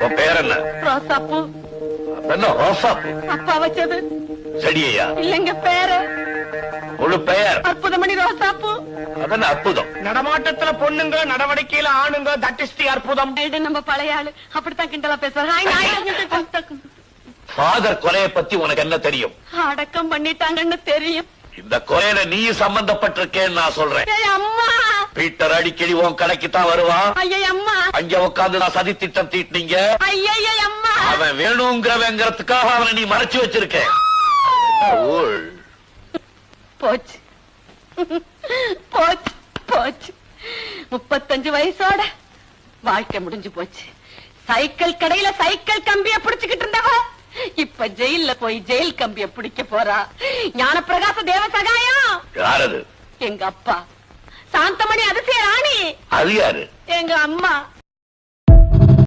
உன் பேர் என்ன? ரோசாப்பூ. என்ன ரோசாப்பூ? அப்பா வச்சது. செடியா? இல்லங்க, பேரு. முழு பெயர்? அற்புதமணி ரோசாப்பூ. அதென்ன அற்புதம்? நடமாட்டத்துல பொண்ணுங்க, நடவடிக்கையில ஆணுங்க, தட் இஸ் தி அற்புதம். நம்ம பழைய ஆளு அப்படித்தான் கிண்டலா பேசுறாங்க. ஃபாதர் கொலையை பத்தி உனக்கு என்ன தெரியும்? அடக்கம் பண்ணிட்டாங்கன்னு தெரியும். இந்த கொலையில நீ சம்பந்தப்பட்டிருக்கேன்னு நான் சொல்றேன். அம்மா, பீட்டர் அடிக்கடி உன் கடைக்கு தான் வருவான். ஐயா அம்மா, அங்க உட்காந்து நான் சதி திட்டம் தீட்டினீங்க. ஐயா அம்மா, அவன் வேணுங்கிறவங்கிறதுக்காக அவனை நீ மறைச்சு வச்சிருக்க. போச்சு போச்சு போச்சு. 35 வயசோட வாழ்க்கை முடிஞ்சு போச்சு. சைக்கிள் கடையில சைக்கிள் கம்பிய பிடிச்சுக்கிட்டு இருந்தவ இப்ப ஜெயில போய் ஜெயில் கம்பிய பிடிக்க போறா. ஞானப்பிரகாச தேவ சகாயம். யாரது? எங்க அப்பா. சாந்தமணி அதிசய ராணி. அது யாரு? எங்க அம்மா.